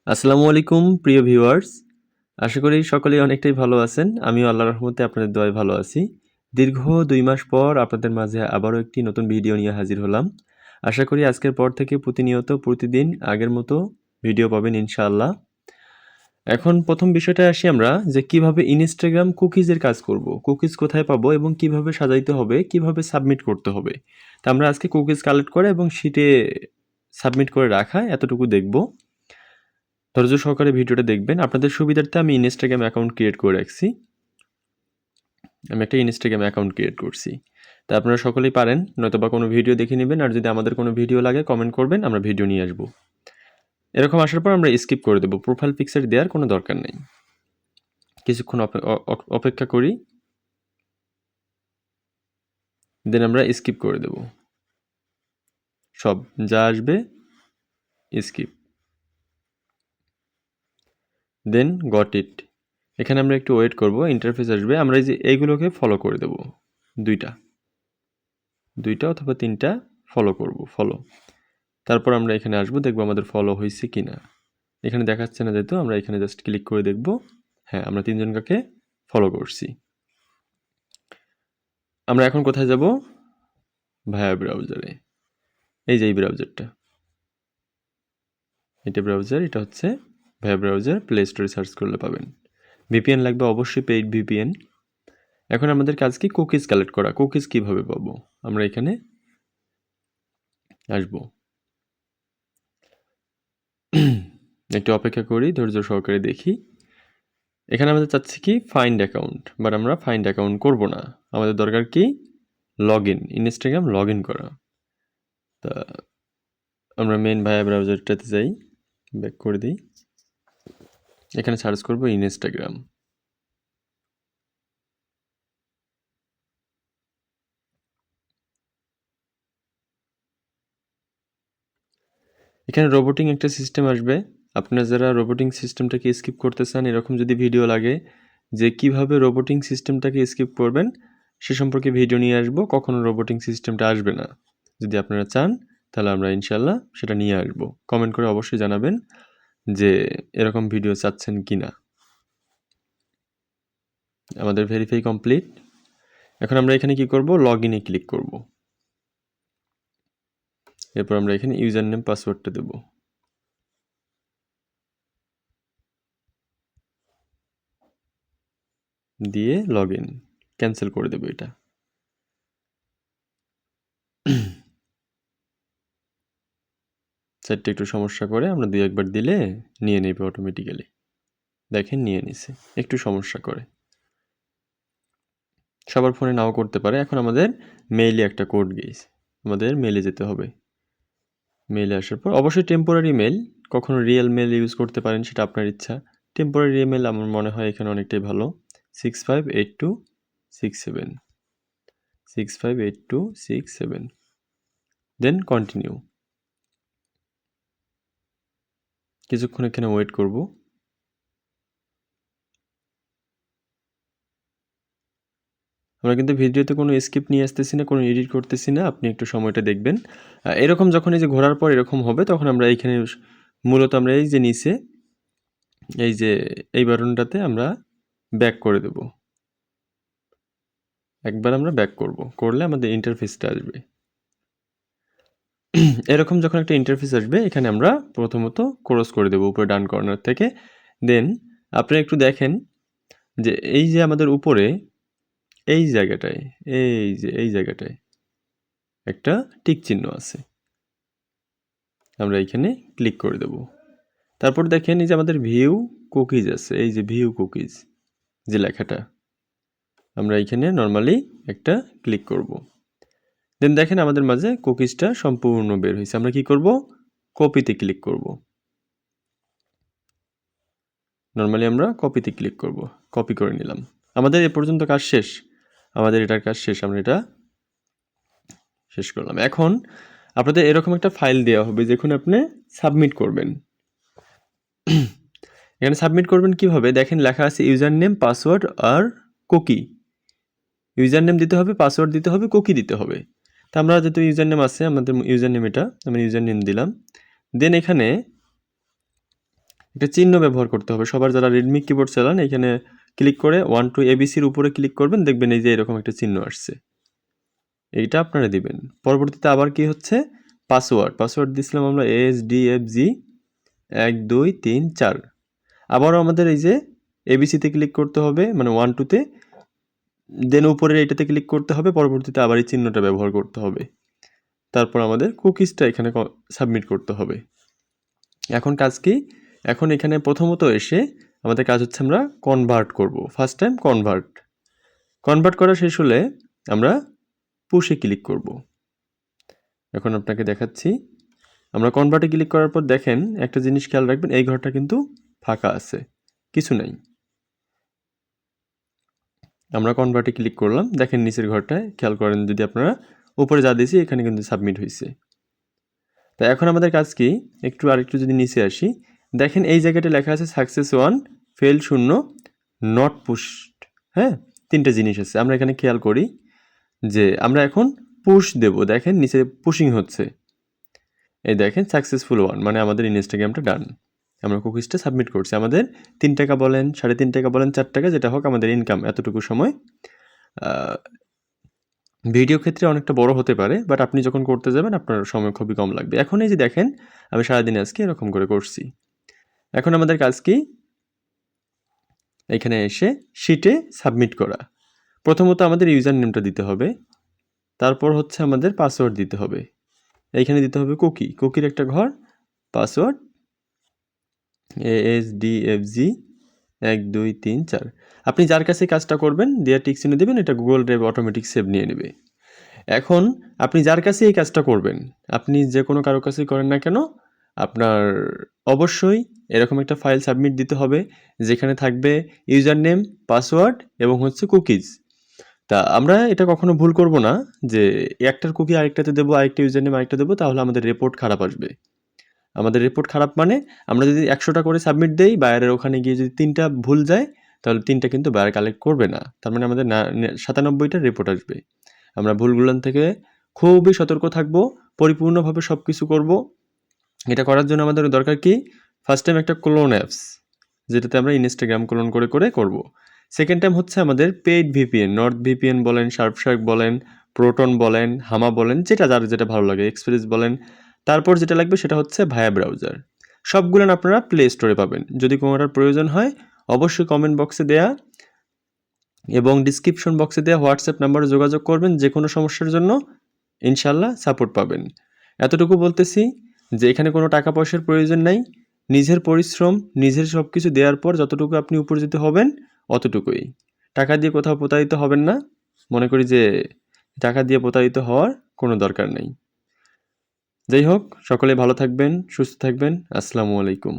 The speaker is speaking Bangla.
আসসালামু আলাইকুম প্রিয় ভিউয়ার্স। আশা করি সকলেই অনেকটাই ভালো আছেন। আমিও আল্লাহর রহমতে আপনাদের দোয়ায় ভালো আছি। দীর্ঘ ২ মাস পর আপনাদের মাঝে আবারও একটি নতুন ভিডিও নিয়ে হাজির হলাম। আশা করি আজকের পর থেকে প্রতিনিয়ত প্রতিদিন আগের মতো ভিডিও পাবেন ইনশাআল্লাহ। এখন প্রথম বিষয়টায় আসি আমরা যে কিভাবে ইনস্টাগ্রাম কুকিজের কাজ করব। কুকিজ কোথায় পাবো এবং কিভাবে সাজাইতে হবে, কিভাবে সাবমিট করতে হবে। তা আমরা আজকে কুকিজ কালেক্ট করা এবং শিটে সাবমিট করে রাখা এতটুকু দেখব। ধৈর্য সহকারে ভিডিওটা দেখবেন। আপনাদের সুবিধার্থে আমি ইনস্টাগ্রাম অ্যাকাউন্ট ক্রিয়েট করে রাখছি। আমি একটা ইনস্টাগ্রাম অ্যাকাউন্ট ক্রিয়েট করছি। তা আপনারা সকলেই পারেন, নয়তোবা কোনো ভিডিও দেখে নেবেন। আর যদি আমাদের কোনো ভিডিও লাগে কমেন্ট করবেন, আমরা ভিডিও নিয়ে আসবো। এরকম আসার পর আমরা স্কিপ করে দেবো। প্রোফাইল পিকচার দেওয়ার কোনো দরকার নেই। কিছুক্ষণ অপেক্ষা করি, দেন আমরা স্কিপ করে দেব। সব যা আসবে স্কিপ, দেন গট ইট। এখানে আমরা একটু ওয়েট করব, ইন্টারফেস আসবে। আমরা এই যে এইগুলোকে ফলো করে দেব, দুইটা অথবা 3টা ফলো করব, ফলো। তারপর আমরা এখানে আসবো, দেখবো আমাদের ফলো হয়েছে কি না। এখানে দেখাচ্ছে না যেহেতু, আমরা এখানে জাস্ট ক্লিক করে দেখব। হ্যাঁ, আমরা 3 জনকে ফলো করছি। আমরা এখন কোথায় যাব? ভায়া ব্রাউজারে। এই যে এই ব্রাউজারটা, এটা ব্রাউজার, এটা হচ্ছে ভায়া ব্রাউজার। প্লে স্টোরে সার্চ করলে পাবেন। ভিপিএন লাগবে অবশ্যই, পেইড ভিপিএন। এখন আমাদের কাজ কি? কুকিজ কালেক্ট করা। কুকিজ কিভাবে পাবো? আমরা এখানে আসবো, একটু অপেক্ষা করি, ধৈর্য সহকারে দেখি। এখানে আমাদের চাচ্ছি কি? Find account. বাট আমরা ফাইন্ড অ্যাকাউন্ট করব না। আমাদের দরকার কি? Log in, Instagram log in করা। তা আমরা মেন ভায়া ব্রাউজারটাতে যাই, ব্যাক করে দিই। এখানে সার্চ করব ইনস্টাগ্রাম। এখানে রোবোটিং একটা সিস্টেম আসবে। আপনারা যারা রোবোটিং সিস্টেমটাকে স্কিপ করতে চান, এরকম যদি ভিডিও লাগে যে কিভাবে রোবোটিং সিস্টেমটাকে স্কিপ করবেন, সে সম্পর্কে ভিডিও নিয়ে আসবো। কখনো রোবোটিং সিস্টেমটা আসবে না। যদি আপনারা চান তাহলে আমরা ইনশাল্লাহ সেটা নিয়ে আসবো। কমেন্ট করে অবশ্যই জানাবেন যে এরকম ভিডিও চাচ্ছেন কি না। আমাদের ভেরিফাই কমপ্লিট। এখন আমরা এখানে কি করব? লগ ইনে ক্লিক করব। এরপর আমরা এখানে ইউজার নেম পাসওয়ার্ডটা দেব। দিয়ে লগ ইন, ক্যান্সেল করে দেবো এটা। সাইটটা একটু সমস্যা করে, আমরা 2-1 বার দিলে নিয়ে নেবে অটোমেটিক্যালি। দেখেন নিয়ে নিছে, একটু সমস্যা করে, সবার ফোনে নাও করতে পারে। এখন আমাদের মেইলে একটা কোড গিয়েছে, আমাদের মেইলে যেতে হবে। মেইলে আসার পর অবশ্যই টেম্পোরারি মেল, কখনো রিয়েল মেল ইউজ করতে পারেন, সেটা আপনার ইচ্ছা। টেম্পোরারি মেল আমার মনে হয় এখানে অনেকটাই ভালো। 658267, 658267, দেন কন্টিনিউ। কিছুক্ষণ এখানে ওয়েট করব। আমরা কিন্তু ভিডিওতে কোনো স্ক্রিপ্ট নিয়ে আসতেছি না, কোনো এডিট করতেছি না। আপনি একটু সময়টা দেখবেন। এরকম যখন এই যে ঘোরার পর এরকম হবে, তখন আমরা এইখানে মূলত আমরা এই যে নিচে এই যে এই বাটনটাতে আমরা ব্যাক করে দেব। একবার আমরা ব্যাক করব, করলে আমাদের ইন্টারফেসটা আসবে। এরকম যখন একটা ইন্টারফেস আসবে, এখানে আমরা প্রথমত ক্রস করে দেব উপরে ডান কর্নার থেকে। দেন আপনি একটু দেখেন যে এই যে আমাদের উপরে এই জায়গাটায়, এই জায়গাটায় একটা টিক চিহ্ন আছে। আমরা এইখানে ক্লিক করে দেব। তারপর দেখেন এই যে আমাদের ভিউ কুকিজ আছে, এই যে ভিউ কুকিজ যে লেখাটা, আমরা এইখানে নর্মালি একটা ক্লিক করব। দেন দেখেন আমাদের মাঝে কুকিজটা সম্পূর্ণ বের হয়েছে। আমরা কি করব? কপিতে ক্লিক করব। নর্মালি আমরা কপিতে ক্লিক করব, কপি করে নিলাম। আমাদের এ পর্যন্ত কাজ শেষ, আমাদের এটার কাজ শেষ, আমরা এটা শেষ করলাম। এখন আপনাদের এরকম একটা ফাইল দেওয়া হবে, যেখানে আপনি সাবমিট করবেন। এখানে সাবমিট করবেন কিভাবে? দেখেন লেখা আছে ইউজার নেম, পাসওয়ার্ড আর কুকি। ইউজার নেম দিতে হবে, পাসওয়ার্ড দিতে হবে, কুকি দিতে হবে। তা আমরা যেহেতু ইউজার নেম আছে, আমাদের ইউজার নেম এটা, আমি ইউজার নেম দিলাম। দেন এখানে একটা চিহ্ন ব্যবহার করতে হবে। সবার যারা রেডমি কিবোর্ড চালান এখানে ক্লিক করে 1 to ABCর উপরে ক্লিক করবেন, দেখবেন এই যে এরকম একটা চিহ্ন আসছে, এইটা আপনারা দিবেন। পরবর্তীতে আবার কি হচ্ছে, পাসওয়ার্ড দিছিলাম আমরা ASDFG 1 2 3 4। আবারও আমাদের এই যে ABCতে ক্লিক করতে হবে, মানে 1 2তে, দেন উপরের এইটাতে ক্লিক করতে হবে, পরবর্তীতে আবার এই চিহ্নটা ব্যবহার করতে হবে। তারপর আমাদের কুকিজটা এখানে সাবমিট করতে হবে। এখন কাজ কি, এখন এখানে প্রথমত এসে আমাদের কাজ হচ্ছে আমরা কনভার্ট করব। ফার্স্ট টাইম কনভার্ট করা শেষ হলে আমরা পুশে ক্লিক করব। এখন আপনাকে দেখাচ্ছি, আমরা কনভার্টে ক্লিক করার পর দেখেন একটা জিনিস খেয়াল রাখবেন, এই ঘরটা কিন্তু ফাঁকা আছে, কিছু নাই। আমরা কনভার্টে ক্লিক করলাম, দেখেন নিচের ঘরটায় খেয়াল করেন, যদি আপনারা উপরে যা দিয়েছি এখানে কিন্তু সাবমিট হয়েছে। তা এখন আমাদের কাজ কি, আরেকটু যদি নিচে আসি, দেখেন এই জায়গাটা লেখা আছে সাকসেস 1 ফেল 0 নট পুশড। হ্যাঁ, তিনটা জিনিস আছে। আমরা এখানে খেয়াল করি যে আমরা এখন পুশ দেব, দেখেন নিচে পুশিং হচ্ছে, এই দেখেন সাকসেসফুল 1, মানে আমাদের ইনস্টাগ্রামটা ডান। আমরা কুকিজটা সাবমিট করছি। আমাদের 3 টাকা বলেন, 3.5 টাকা বলেন, 4 টাকা যেটা হোক আমাদের ইনকাম এতটুকু সময়। ভিডিও ক্ষেত্রে অনেকটা বড় হতে পারে, বাট আপনি যখন করতে যাবেন আপনার সময় খুবই কম লাগবে। এখন এই যে দেখেন আমি সারাদিন আজকে এরকম করে করছি। এখন আমাদের কাজ কি, এখানে এসে শিটে সাবমিট করা। প্রথমত আমাদের ইউজার নেমটা দিতে হবে, তারপর হচ্ছে আমাদের পাসওয়ার্ড দিতে হবে। এইখানে দিতে হবে কুকির একটা ঘর, পাসওয়ার্ড ASDFG 1 2 3 4। আপনি যার কাছে কাজটা করবেন দেওয়া টিক চিহ্ন দেবেন, এটা গুগল ড্রাইভ অটোমেটিক সেভ নিয়ে নেবে। এখন আপনি যার কাছে এই কাজটা করবেন, আপনি যে কোনো কারো কাছেই করেন না কেন, আপনার অবশ্যই এরকম একটা ফাইল সাবমিট দিতে হবে যেখানে থাকবে ইউজার নেম, পাসওয়ার্ড এবং হচ্ছে কুকিজ। তা আমরা এটা কখনো ভুল করব না যে একটার কুকি আরেকটাতে দেবো, আরেকটা ইউজার নেম আরেকটা দেবো, তাহলে আমাদের রিপোর্ট খারাপ আসবে। আমাদের রিপোর্ট খারাপ মানে আমরা যদি 100টা করে সাবমিট দেই, বায়ারের ওখানে গিয়ে যদি 3টা ভুল যায়, তাহলে 3টা কিন্তু বায়ার কালেক্ট করবে না, তার মানে আমাদের 97টা রিপোর্ট আসবে। আমরা ভুলগুলোন থেকে খুবই সতর্ক থাকব, পরিপূর্ণভাবে সব কিছু করব। এটা করার জন্য আমাদের দরকার কি, ফার্স্ট টাইম একটা ক্লোন অ্যাপস, যেটাতে আমরা ইনস্টাগ্রাম ক্লোন করে করব। সেকেন্ড টাইম হচ্ছে আমাদের পেইড ভিপিএন, নর্থ ভিপিএন বলেন, শার্পশার্ক বলেন, প্রোটন বলেন, হামা বলেন, যার যেটা ভালো লাগে, এক্সপ্রেস বলেন। তারপর যেটা লাগবে সেটা হচ্ছে ভায়া ব্রাউজার। সবগুলো আপনারা প্লে স্টোরে পাবেন। যদি কোনোটার প্রয়োজন হয় অবশ্যই কমেন্ট বক্সে দেয়া এবং ডিসক্রিপশন বক্সে দেওয়া হোয়াটসঅ্যাপ নাম্বারে যোগাযোগ করবেন, যে কোনো সমস্যার জন্য ইনশাল্লাহ সাপোর্ট পাবেন। এতটুকু বলতেছি যে এখানে কোনো টাকা পয়সার প্রয়োজন নাই, নিজের পরিশ্রম, নিজের সব কিছু দেওয়ার পর যতটুকু আপনি উপার্জিত হবেন অতটুকুই। টাকা দিয়ে কোথাও প্রতারিত হবেন না, মনে করি যে টাকা দিয়ে প্রতারিত হওয়ার কোনো দরকার নেই। যাই হোক, সকলে ভালো থাকবেন, সুস্থ থাকবেন। আসসালামু আলাইকুম।